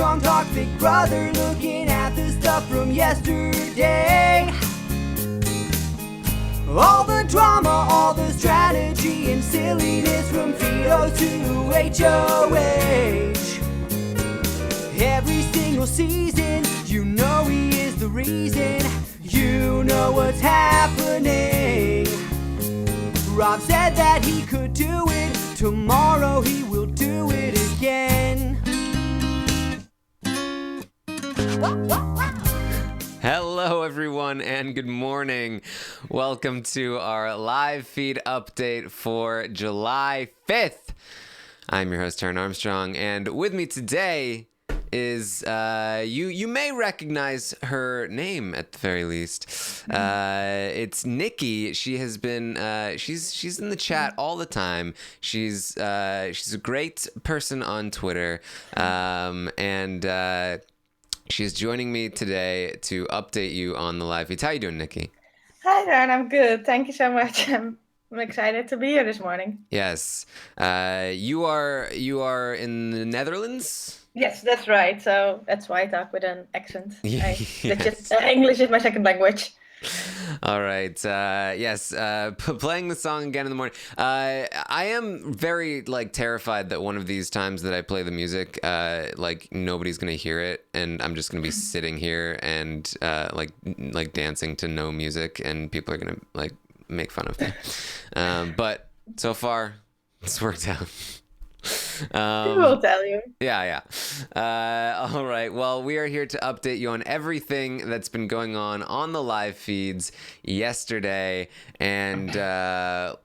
Armstrong talk, big brother looking at the stuff from yesterday. All the drama, all the strategy and silliness from Fido to HOH. Every single season, you know he is the reason. You know what's happening. Rob said that he could do it. Tomorrow he will do it again. Hello everyone and good morning. Welcome to our live feed update for July 5th. I'm your host Taran Armstrong, and with me today is you may recognize her name at the very least. It's Nikki. She has been she's in the chat all the time. She's a great person on Twitter, and she's joining me today to update you on the live feeds. How you doing, Nikki? Hi, Darren. I'm good. Thank you so much. I'm excited to be here this morning. Yes. You are in the Netherlands? Yes, that's right. So that's why I talk with an accent. Yes. English is my second language. All right. Yes. Playing the song again in the morning. I am very terrified that one of these times that I play the music, nobody's gonna hear it, and I'm just gonna be sitting here and dancing to no music, and people are gonna make fun of me. But so far, it's worked out. I will tell you. Yeah. All right. Well, we are here to update you on everything that's been going on the live feeds yesterday, and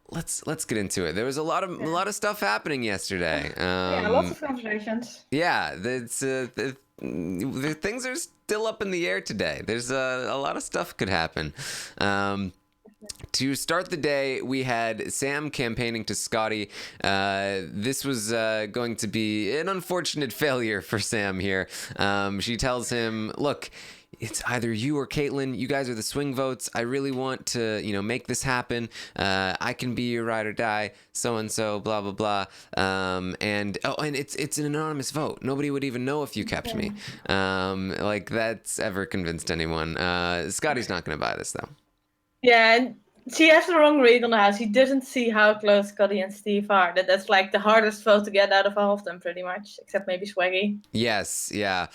let's get into it. There was a lot of stuff happening yesterday. Lots of conversations. Yeah, the things are still up in the air today. There's a lot of stuff could happen. To start the day, we had Sam campaigning to Scottie. This was going to be an unfortunate failure for Sam here. She tells him, look, it's either you or Kaitlyn. You guys are the swing votes. I really want to, make this happen. I can be your ride or die, so-and-so, blah, blah, blah. And it's an anonymous vote. Nobody would even know if you kept me. That's ever convinced anyone. Scottie's not going to buy this, though. Yeah, and she has the wrong read on the house. He doesn't see how close Scottie and Steve are. That's the hardest vote to get out of all of them, pretty much, except maybe Swaggy. Yes, yeah.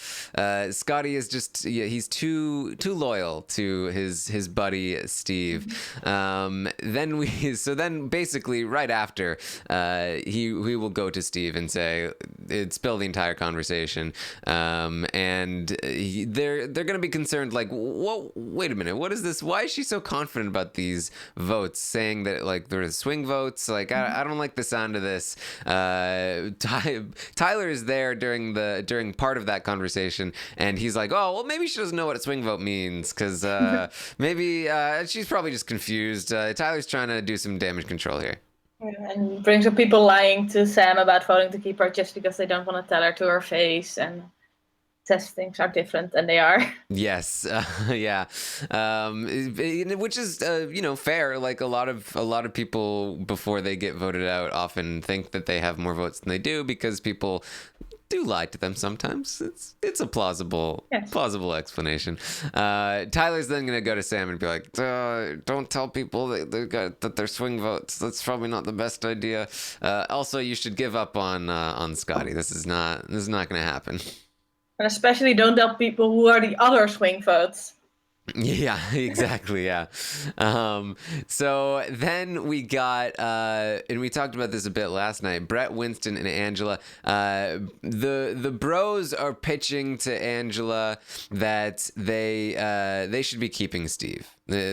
Scottie is he's too loyal to his buddy Steve. Then basically right after, he will go to Steve and say, spill the entire conversation, and they're gonna be concerned. Whoa, wait a minute, what is this? Why is she so confident about these votes, saying that they're swing votes? I don't like the sound of this. Tyler is there during part of that conversation, and he's like, oh well, maybe she doesn't know what a swing vote means, because maybe she's probably just confused. Tyler's trying to do some damage control here. And brings up people lying to Sam about voting to keep her just because they don't want to tell her to her face, and says things are different than they are. Yes, yeah, which is fair. A lot of people before they get voted out often think that they have more votes than they do, because people do lie to them sometimes. It's a plausible explanation. Tyler's then gonna go to Sam and be like, don't tell people that they're swing votes. That's probably not the best idea. Also, you should give up on Scottie. This is not gonna happen. And especially don't tell people who are the other swing votes. Yeah, exactly. Yeah. So then we got, and we talked about this a bit last night, Brett, Winston, and Angela. The bros are pitching to Angela that they should be keeping Steve. We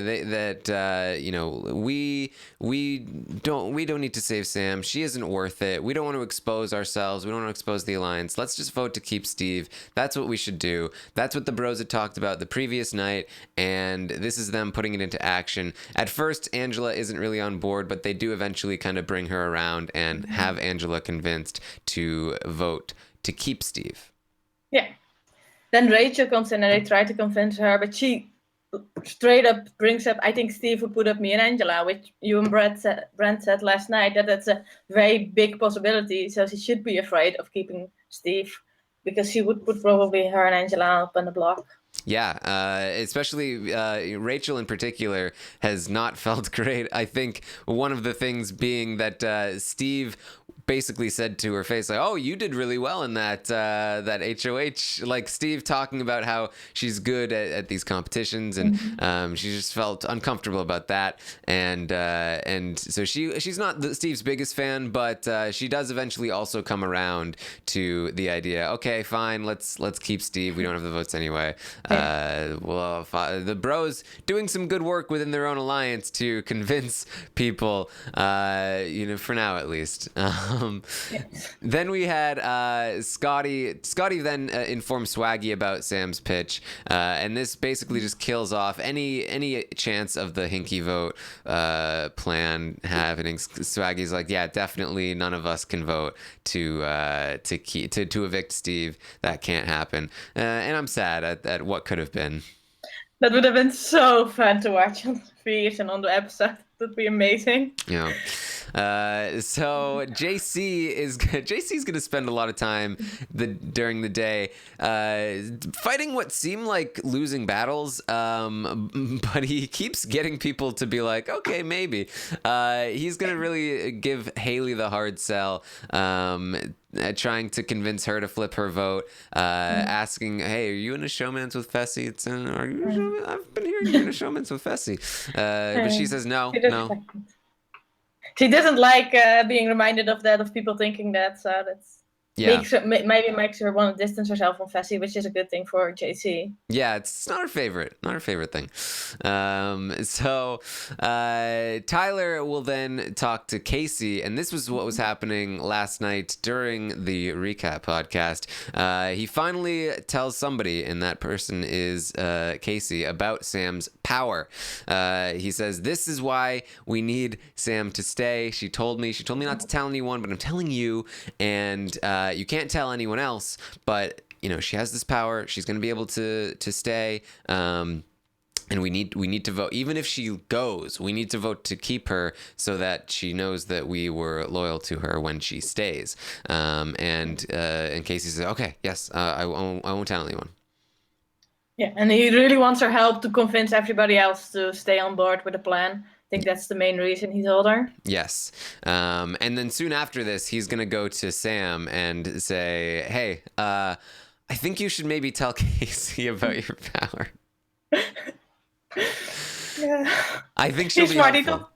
don't need to save Sam. She isn't worth it. We don't want to expose ourselves. We don't want to expose the alliance. Let's just vote to keep Steve. That's what we should do. That's what the bros had talked about the previous night, and this is them putting it into action. At first, Angela isn't really on board, but they do eventually kind of bring her around and have Angela convinced to vote to keep Steve. Yeah. Then Rachel comes in and they try to convince her, but she straight up brings up, I think Steve would put up me and Angela, which you and Brent said last night, that's a very big possibility. So she should be afraid of keeping Steve because she would put probably her and Angela up on the block. Yeah, especially Rachel in particular has not felt great. I think one of the things being that Steve basically said to her face, like, "Oh, you did really well in that HOH." Like Steve talking about how she's good at these competitions, and she just felt uncomfortable about that. And so she's not Steve's biggest fan, but she does eventually also come around to the idea. Okay, fine, let's keep Steve. We don't have the votes anyway. The bros doing some good work within their own alliance to convince people, for now at least. Then we had Scottie. Scottie then informed Swaggy about Sam's pitch, and this basically just kills off any chance of the Hinky vote plan happening. Swaggy's like, yeah, definitely none of us can vote to evict Steve. That can't happen, and I'm sad at what could have been. That would have been so fun to watch on the feed and on the episode. That'd be amazing. Yeah. So JC's gonna spend a lot of time during the day fighting what seem like losing battles, but he keeps getting people to be like, okay, maybe. He's gonna really give Haleigh the hard sell, trying to convince her to flip her vote, asking, hey, are you in a showmans with Fessy? I've been hearing you're in a showmans with Fessy. But she says no. She doesn't like being reminded of that, of people thinking that, so that's makes her want to distance herself from Fessy, which is a good thing for JC. Yeah, it's not her favorite thing. So Tyler will then talk to Kaycee, and this was what was happening last night during the recap podcast. He finally tells somebody, and that person is Kaycee, about Sam's power. He says, this is why we need Sam to stay. She told me not to tell anyone, but I'm telling you, and you can't tell anyone else, but she has this power. She's going to be able to stay, and we need to vote. Even if she goes, we need to vote to keep her so that she knows that we were loyal to her when she stays. And Kaycee says, okay, yes, I won't tell anyone. Yeah, and he really wants her help to convince everybody else to stay on board with the plan. I think that's the main reason he told her. Yes. And then soon after this, he's going to go to Sam and say, hey, I think you should maybe tell Kaycee about your power. Yeah. I think she'll be helpful.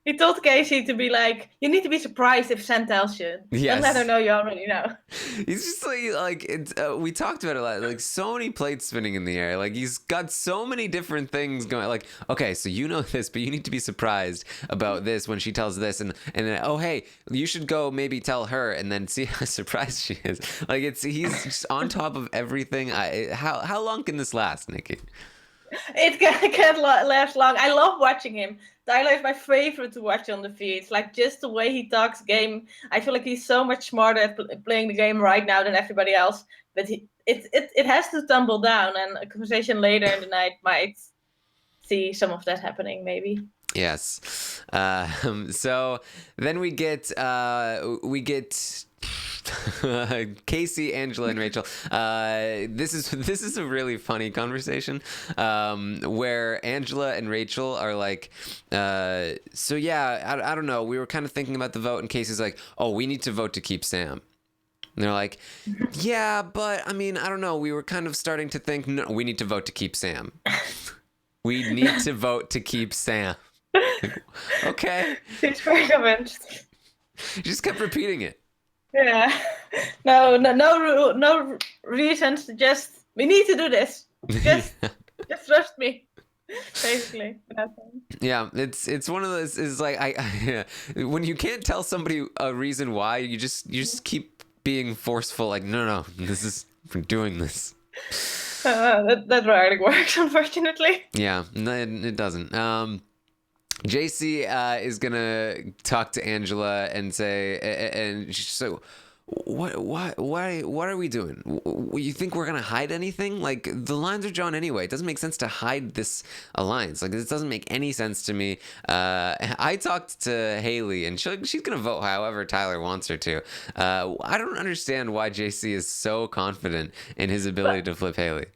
He told Kaycee to be like, you need to be surprised if Sam tells you. Yes. Don't let her know you already know. He's just like it's, we talked about it a lot. Like so many plates spinning in the air. Like he's got so many different things going. Like, okay, so you know this, but you need to be surprised about this when she tells this, and then oh hey, you should go maybe tell her, and then see how surprised she is. Like he's just on top of everything. How long can this last, Nikki? It can't last long. I love watching him. Tyler is my favorite to watch on the feed. Like just the way he talks game. I feel like he's so much smarter at playing the game right now than everybody else. But it has to tumble down, and a conversation later in the night might see some of that happening, maybe. Yes. So then we get Kaycee, Angela, and Rachel. This is a really funny conversation where Angela and Rachel are like, so yeah, I don't know. We were kind of thinking about the vote, and Kaycee's like, oh, we need to vote to keep Sam. And they're like, yeah, but I mean, I don't know. We were kind of starting to think, no, we need to vote to keep Sam. We need to vote to keep Sam. Okay. She's very convinced. She just kept repeating it. Yeah. No reasons. Just we need to do this. Just trust me. Basically. Yeah, it's one of those. Is like I when you can't tell somebody a reason why, you just keep being forceful. Like no, this is we're doing this. That rarely works, unfortunately. Yeah, no, it doesn't. JC is gonna talk to Angela and say, and she's so, What are we doing? You think we're gonna hide anything? Like, the lines are drawn anyway. It doesn't make sense to hide this alliance. Like, this doesn't make any sense to me. I talked to Haleigh, and she's gonna vote however Tyler wants her to. I don't understand why JC is so confident in his ability to flip Haleigh.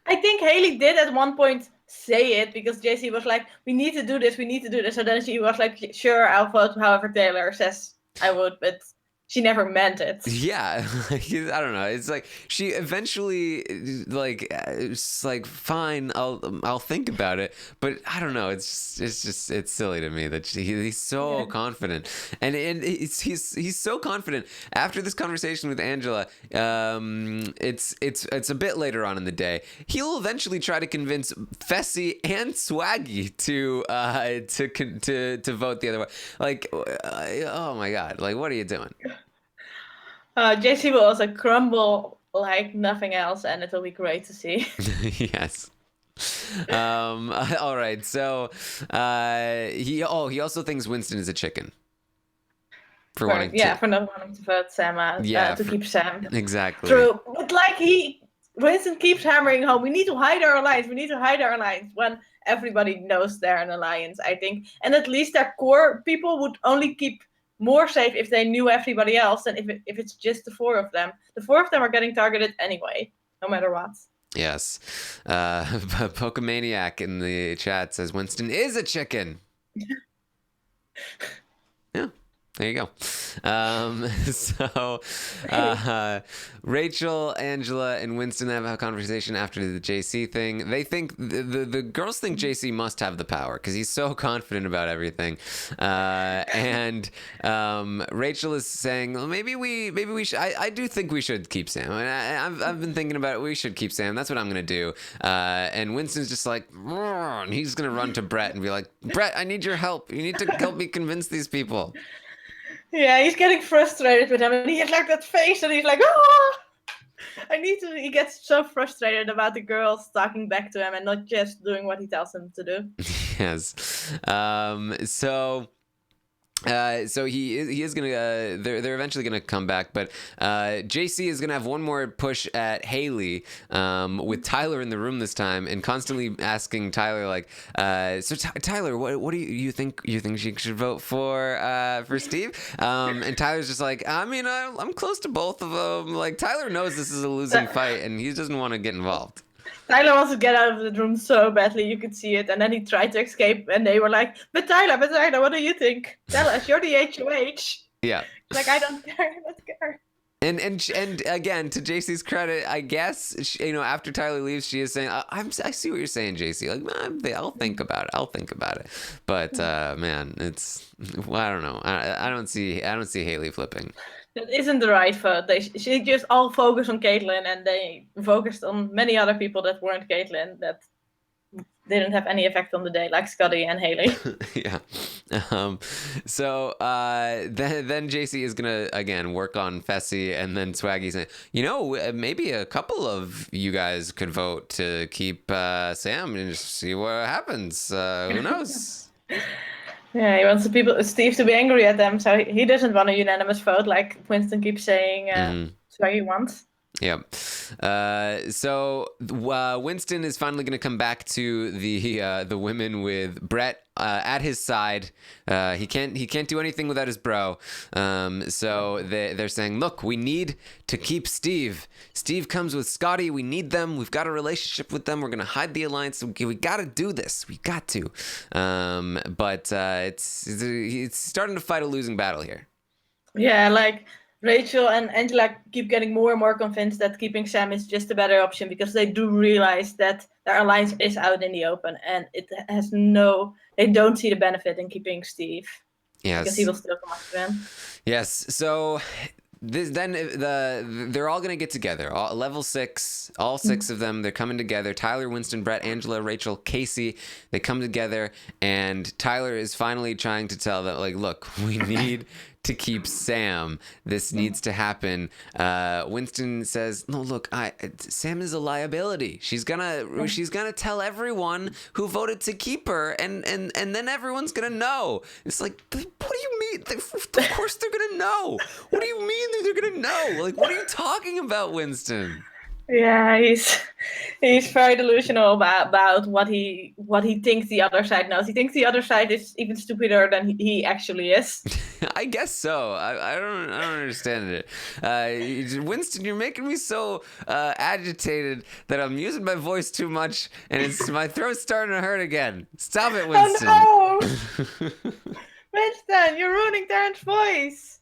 I think Haleigh did at one point say it, because JC was like, we need to do this. So then she was like, sure, I'll vote however Taylor says I would, but she never meant it. Yeah, I don't know. It's like she eventually it's like, fine, I'll think about it. But I don't know. It's silly to me that he's so confident, and he's so confident. After this conversation with Angela, it's a bit later on in the day. He'll eventually try to convince Fessy and Swaggy to vote the other way. Like, oh my God! Like, what are you doing? JC will also crumble like nothing else, and it'll be great to see. Yes. All right. So he also thinks Winston is a chicken for not wanting to vote Sam out. To keep Sam. Exactly. True, but like Winston keeps hammering home, we need to hide our alliance. When everybody knows they're an alliance, I think, and at least their core people would only keep more safe if they knew everybody else than if it's just the four of them. The four of them are getting targeted anyway, no matter what. Yes. Pokemaniac in the chat says Winston is a chicken. Yeah. There you go. Rachel, Angela, and Winston have a conversation after the JC thing. They think the girls think JC must have the power because he's so confident about everything. And Rachel is saying, well, maybe we should. I do think we should keep Sam. I've been thinking about it. We should keep Sam. That's what I'm gonna do. And Winston's just like, and he's gonna run to Brett and be like, Brett, I need your help. You need to help me convince these people. Yeah, he's getting frustrated with him, and he has like that face, and he's like, "Oh, He gets so frustrated about the girls talking back to him and not just doing what he tells them to do. Yes. So he is gonna they're eventually gonna come back, but JC is gonna have one more push at Haleigh with Tyler in the room this time, and constantly asking Tyler like, so Tyler, what do you think she should vote for Steve? And Tyler's just like, I mean, I'm close to both of them. Like, Tyler knows this is a losing fight, and he doesn't want to get involved. Tyler wants to get out of the room so badly, you could see it, and then he tried to escape, and they were like, but Tyler, what do you think? Tell us, you're the HOH. Yeah. Like, I don't care, let's care. And again, to JC's credit, I guess, after Tyler leaves, she is saying, I see what you're saying, JC. Like, man, I'll think about it. But, man, I don't know. I don't see Haleigh flipping. That isn't the right vote. She just all focused on Kaitlyn, and they focused on many other people that weren't Kaitlyn that didn't have any effect on the day, like Scottie and Haleigh. Yeah. So then JC is gonna again work on Fessy, and then Swaggy saying, maybe a couple of you guys could vote to keep Sam and just see what happens. Who knows? Yeah, he wants Steve to be angry at them, so he doesn't want a unanimous vote like Winston keeps saying Swaggy wants. Yep. So Winston is finally going to come back to the women with Brett at his side. He can't do anything without his bro. So they're saying, look, we need to keep Steve. Steve comes with Scottie. We need them. We've got a relationship with them. We're going to hide the alliance. We got to do this. We got to. But it's starting to fight a losing battle here. Yeah, like Rachel and Angela keep getting more and more convinced that keeping Sam is just a better option, because they do realize that their alliance is out in the open, and they don't see the benefit in keeping Steve. Yes. Because he will still come after them. Yes. So they're all going to get together. Level 6, all 6 of them, they're coming together. Tyler, Winston, Brett, Angela, Rachel, Kaycee, they come together, and Tyler is finally trying to tell them, like, look, we need to keep Sam. This needs to happen. Winston says, no, look, Sam is a liability. She's gonna tell everyone who voted to keep her, and then everyone's gonna know. It's like, what do you mean? Of course they're gonna know. What do you mean they're gonna know? Like, what are you talking about, Winston? Yeah, he's very delusional about what he thinks the other side knows. He thinks the other side is even stupider than he actually is. I guess so. I don't understand it. Winston, you're making me so agitated that I'm using my voice too much, and my throat's starting to hurt again. Stop it, Winston. Oh no, Winston, you're ruining Taran's voice.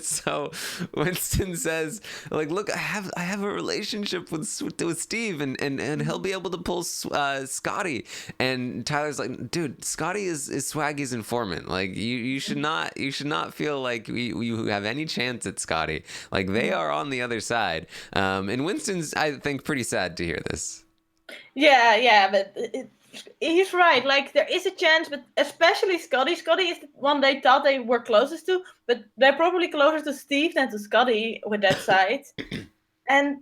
So Winston says, like, look, I have a relationship with Steve, and he'll be able to pull Scottie. And Tyler's like, dude, Scottie is Swaggy's informant. Like, you should not feel like you have any chance at Scottie. Like, they are on the other side. And Winston's, I think, pretty sad to hear this. Yeah, but he's right. Like, there is a chance, but especially Scottie. Scottie is the one they thought they were closest to, but they're probably closer to Steve than to Scottie with that side. And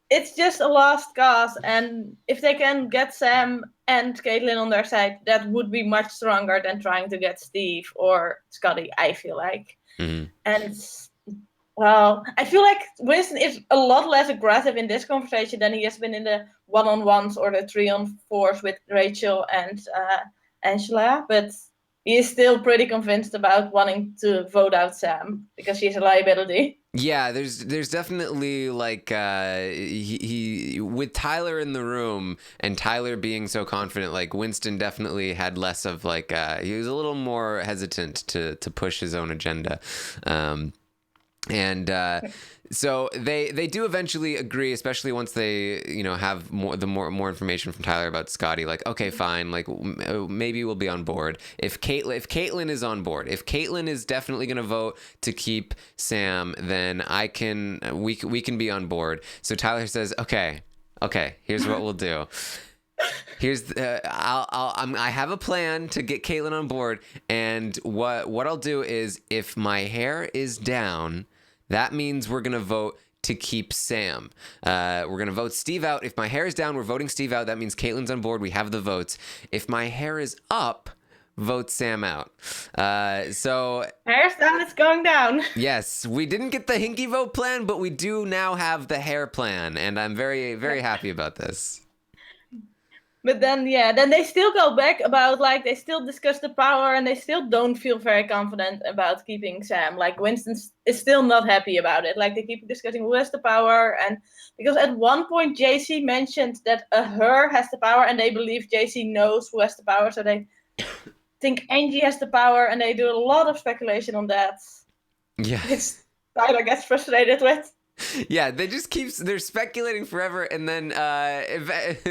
it's just a lost cause. And if they can get Sam and Kaitlyn on their side, that would be much stronger than trying to get Steve or Scottie, I feel like. Mm-hmm. And well, I feel like Winston is a lot less aggressive in this conversation than he has been in the one-on-ones or the 3-on-4s with Rachel and Angela, but he is still pretty convinced about wanting to vote out Sam because she's a liability. Yeah, there's definitely like he with Tyler in the room and Tyler being so confident, like Winston definitely had less of like he was a little more hesitant to push his own agenda. So they do eventually agree, especially once they have more information from Tyler about Scottie. Like, okay, fine, like maybe we'll be on board if Kaitlyn is on board. If Kaitlyn is definitely going to vote to keep Sam, then we can be on board. So Tyler says, okay, here's what we'll do. I have a plan to get Kaitlyn on board, and what I'll do is if my hair is down, that means we're going to vote to keep Sam. We're going to vote Steve out. If my hair is down, we're voting Steve out. That means Kaitlyn's on board. We have the votes. If my hair is up, vote Sam out. So hair's down, it's going down. Yes, we didn't get the hinky vote plan, but we do now have the hair plan, and I'm very, very happy about this. But then they still go back about, like, they still discuss the power, and they still don't feel very confident about keeping Sam. Like, Winston is still not happy about it. Like, they keep discussing who has the power, and because at one point JC mentioned that her has the power, and they believe JC knows who has the power, so they think Angie has the power, and they do a lot of speculation on that. Yeah. It's Tyler gets frustrated with. Yeah, they're speculating forever, and then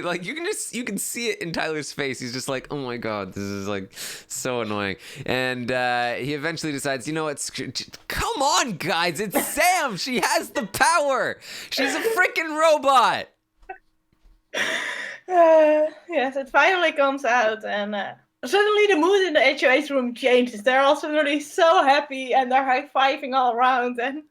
like you can see it in Tyler's face. He's just like, oh my god, this is like so annoying. And he eventually decides, come on, guys, it's Sam. She has the power. She's a freaking robot. Yes, it finally comes out, and suddenly the mood in the HOH room changes. They're all suddenly so happy, and they're high-fiving all around, and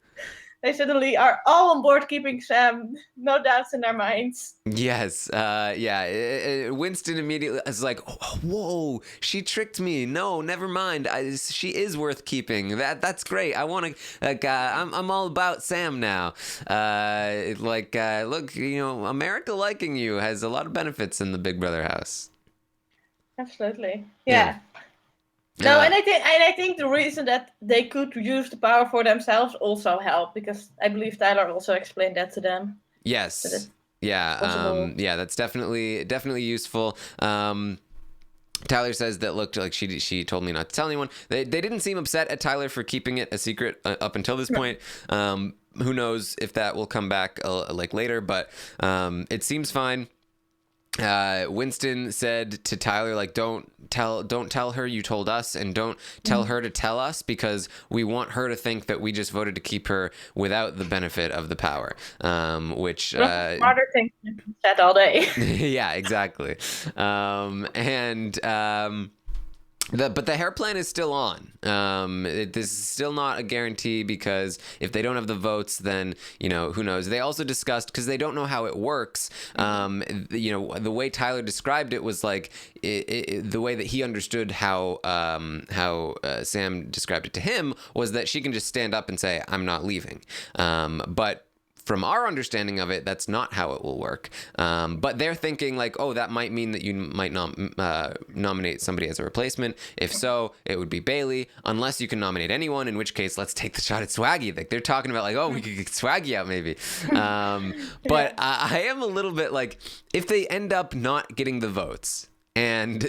they suddenly are all on board keeping Sam, no doubts in their minds. Yes, Winston immediately is like, oh, whoa, she tricked me. No, never mind. She is worth keeping. That's great. I want to, I'm all about Sam now. Look, America liking you has a lot of benefits in the Big Brother house. Absolutely, yeah. No, and I think the reason that they could use the power for themselves also helped, because I believe Tyler also explained that to them. Yes. Yeah. That's definitely useful. Tyler says that, look, like she told me not to tell anyone. They didn't seem upset at Tyler for keeping it a secret up until this point. Who knows if that will come back like later, but it seems fine. Winston said to Tyler, like, don't tell her you told us, and don't tell her to tell us, because we want her to think that we just voted to keep her without the benefit of the power. Which smarter things said all day. Yeah, exactly. But the hair plan is still on. This is still not a guarantee because if they don't have the votes, then, who knows? They also discussed, because they don't know how it works, the way Tyler described it was like the way that he understood how Sam described it to him was that she can just stand up and say, I'm not leaving. But from our understanding of it, that's not how it will work. But they're thinking like, oh, that might mean that you might not nominate somebody as a replacement. If so, it would be Bayleigh, unless you can nominate anyone, in which case, let's take the shot at Swaggy. Like, they're talking about like, oh, we could get Swaggy out maybe. But I am a little bit like, if they end up not getting the votes, and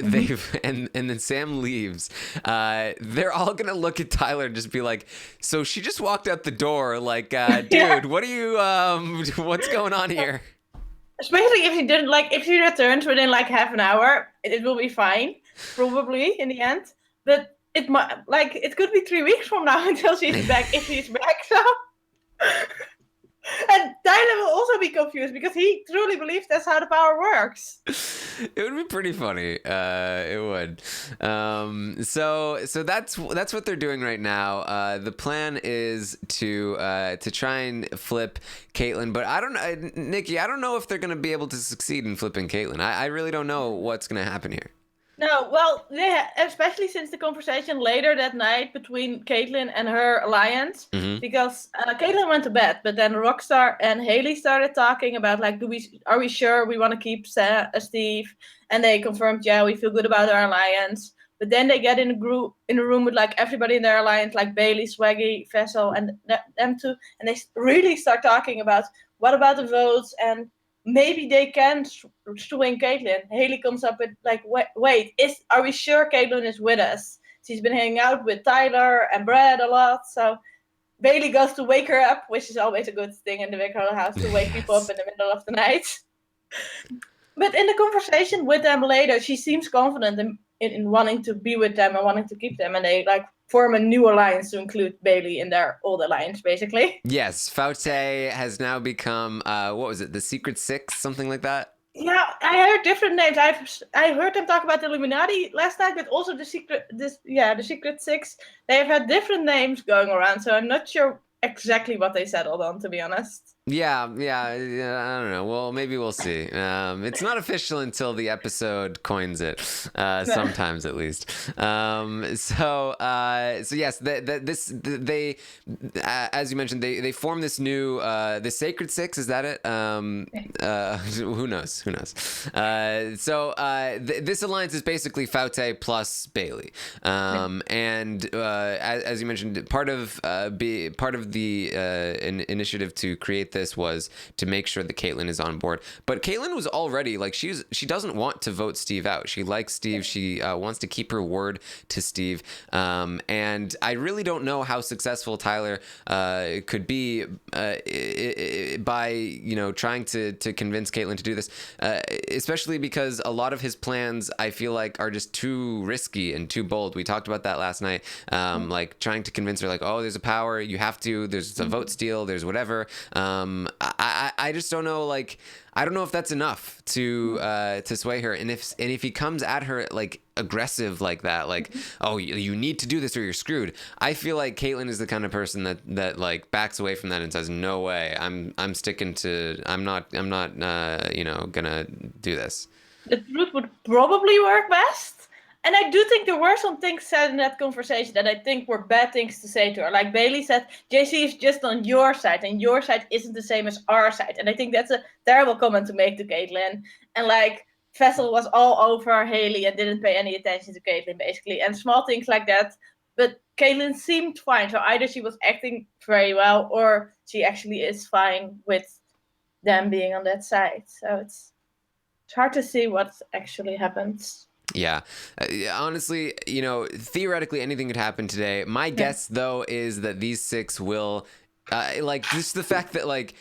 and then Sam leaves, they're all gonna look at Tyler and just be like, so she just walked out the door, like, dude, what are you what's going on here? Especially if she returns within like half an hour, it will be fine, probably in the end. But it could be 3 weeks from now until she's back, if she's back. So and Tyler will also be confused because he truly believes that's how the power works. It would be pretty funny. It would. So that's what they're doing right now. The plan is to try and flip Kaitlyn, but I don't know, Nikki. I don't know if they're going to be able to succeed in flipping Kaitlyn. I really don't know what's going to happen here. No, well, especially since the conversation later that night between Kaitlyn and her alliance, because Kaitlyn went to bed, but then Rockstar and Haleigh started talking about like, are we sure we want to keep Steve? And they confirmed, yeah, we feel good about our alliance. But then they get in a room with like everybody in their alliance, like Bayleigh, Swaggy, Faysal, and them two, and they really start talking about what about the votes and maybe they can swing Kaitlyn. Haleigh comes up with like, wait, are we sure Kaitlyn is with us? She's been hanging out with Tyler and Brad a lot. So Bayleigh goes to wake her up, which is always a good thing in the Big Horror House, to wake people up in the middle of the night. But in the conversation with them later, she seems confident in wanting to be with them and wanting to keep them, and they like form a new alliance to include Bayleigh in their old alliance, basically. Yes, Faysal has now become what was it, the Secret Six, something like that? Yeah, I heard different names. I heard them talk about the Illuminati last night, but also the Secret Six. They have had different names going around, so I'm not sure exactly what they settled on, to be honest. Yeah, I don't know. Well, maybe we'll see. It's not official until the episode coins it, sometimes at least. So yes, they as you mentioned, they form this new the Sacred Six. Is that it? Who knows? This alliance is basically Faysal plus Bayleigh, and as you mentioned, part of the initiative to create this was to make sure that Kaitlyn is on board. But Kaitlyn was already like, she doesn't want to vote Steve out. She likes Steve. She wants to keep her word to Steve. And I really don't know how successful Tyler could be by trying to convince Kaitlyn to do this, especially because a lot of his plans I feel like are just too risky and too bold. We talked about that last night, like trying to convince her like, oh, there's a power, you have to, there's a vote steal, there's whatever. I just don't know, like, I don't know if that's enough to sway her, and if he comes at her like aggressive like that, like, oh, you need to do this or you're screwed. I feel like Kaitlyn is the kind of person that like backs away from that and says, no way, I'm sticking to, I'm not gonna do this. The truth would probably work best. And I do think there were some things said in that conversation that I think were bad things to say to her. Like Bayleigh said, JC is just on your side, and your side isn't the same as our side. And I think that's a terrible comment to make to Kaitlyn. And like, Faysal was all over Haleigh and didn't pay any attention to Kaitlyn, basically. And small things like that. But Kaitlyn seemed fine. So either she was acting very well, or she actually is fine with them being on that side. So it's hard to see what actually happens. Yeah. Honestly, theoretically anything could happen today. My guess, though, is that these six will, just the fact that, like,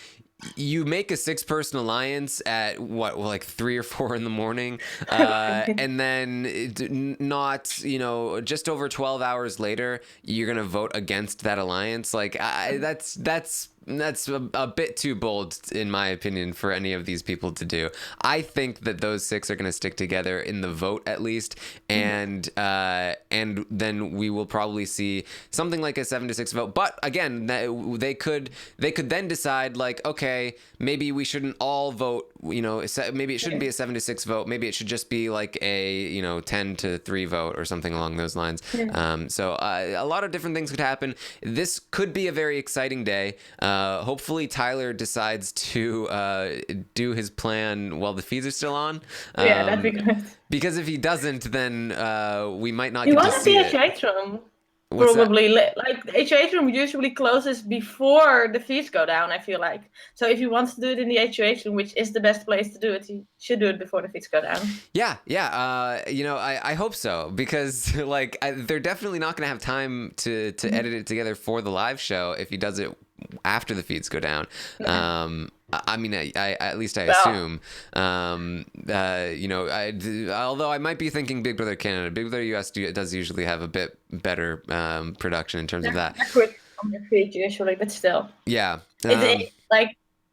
you make a 6-person alliance at like 3 or 4 in the morning, and then not, just over 12 hours later, you're going to vote against that alliance. Like, that's a bit too bold, in my opinion, for any of these people to do. I think that those 6 are going to stick together in the vote at least, and then we will probably see something like a 7-6 vote. But again, they could then decide like, okay, maybe we shouldn't all vote. Maybe it shouldn't be a 7-6 vote. Maybe it should just be like a 10-3 vote or something along those lines. So a lot of different things could happen. This could be a very exciting day. Hopefully Tyler decides to do his plan while the feeds are still on. That'd be good. Because if he doesn't, then we might not You get want to to see see a it. shade room? What's Probably like the HOH room usually closes before the feeds go down, I feel like. So if you want to do it in the HOH room, which is the best place to do it, you should do it before the feeds go down. Yeah. I hope so, because like they're definitely not going to have time to edit it together for the live show if he does it after the feeds go down. I mean, I at least I assume. Although I might be thinking Big Brother Canada, Big Brother US does usually have a bit better production in terms of that. Quick on the feed usually, but still. Yeah.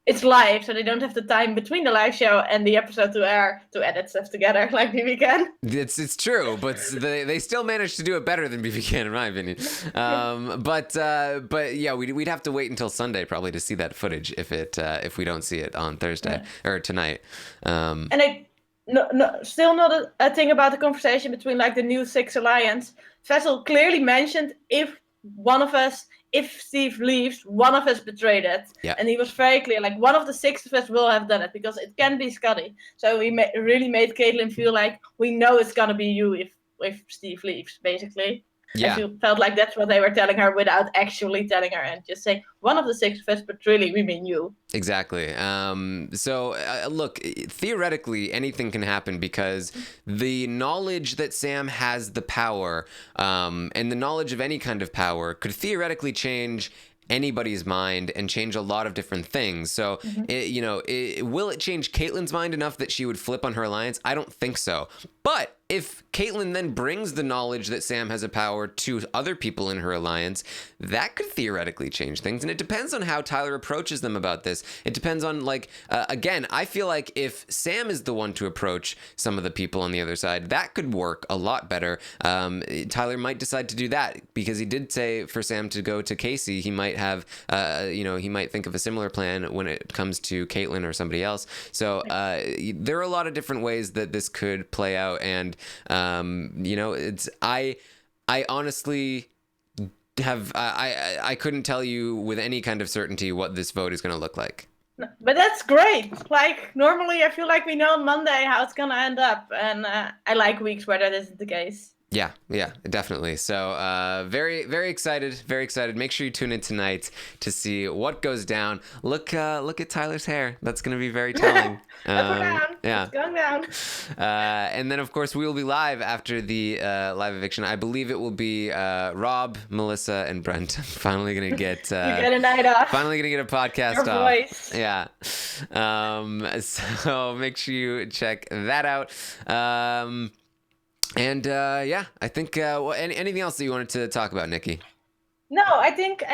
It's live, so they don't have the time between the live show and the episode to air to edit stuff together like BB can. It's true, but they still managed to do it better than BB can, in my opinion. But yeah, we'd have to wait until Sunday probably to see that footage if we don't see it on Thursday or tonight. Still not a thing about the conversation between like the new 6 alliance. Faysal clearly mentioned if Steve leaves, one of us betrayed it. Yeah. And he was very clear, like one of the 6 of us will have done it because it can be Scottie. So we really made Kaitlyn feel like we know it's gonna be you if Steve leaves, basically. Yeah. I felt like that's what they were telling her without actually telling her and just saying one of the 6 of us, but really we mean you. Exactly. So look, theoretically, anything can happen because the knowledge that Sam has the power, and the knowledge of any kind of power could theoretically change anybody's mind and change a lot of different things. So, will it change Kaitlyn's mind enough that she would flip on her alliance? I don't think so. But if Kaitlyn then brings the knowledge that Sam has a power to other people in her alliance, that could theoretically change things. And it depends on how Tyler approaches them about this. It depends on, again, I feel like if Sam is the one to approach some of the people on the other side, that could work a lot better. Tyler might decide to do that because he did say for Sam to go to Kaycee, he might have, he might think of a similar plan when it comes to Kaitlyn or somebody else. So there are a lot of different ways that this could play out. And I honestly I couldn't tell you with any kind of certainty what this vote is going to look like. But that's great. Like normally I feel like we know on Monday how it's going to end up, and I like weeks where that isn't the case. Yeah, definitely. So very, very excited, very excited. Make sure you tune in tonight to see what goes down. Look at Tyler's hair. That's going to be very telling. Yeah. Yeah. It's going down. And then, of course, we will be live after the live eviction. I believe it will be Rob, Melissa, and Brent. I'm finally going to get... you get a night off. Finally going to get a podcast Your off. voice. Yeah. So make sure you check that out. I think anything else that you wanted to talk about, Nikki? No, I think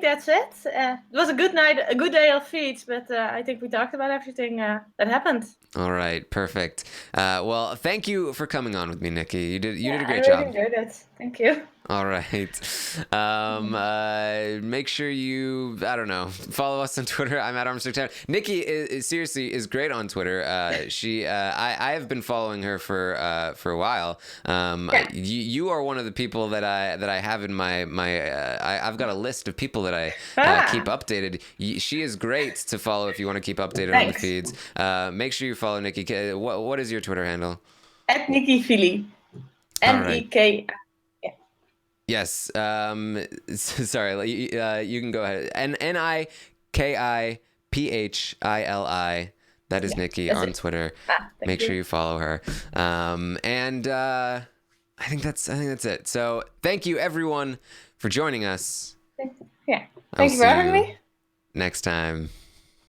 that's it. It was a good night, a good day of feeds, but I think we talked about everything that happened. All right, perfect. Well, thank you for coming on with me, Nikki. You did a great job. I really enjoyed it. Thank you. All right. Make sure you, follow us on Twitter. I'm at Armstrong. Nikki is great on Twitter. I have been following her for a while. You are one of the people that I have in my I've got a list of people that I keep updated. She is great to follow if you want to keep updated on the feeds. Make sure you follow Nikki. What is your Twitter handle? At Nikki Philly. NEK. Yes. Sorry. You can go ahead. NIKIPHILI. That is Nikki on Twitter. Make sure you follow her. I think that's it. So thank you everyone for joining us. Yeah. Thank you for having me. Next time.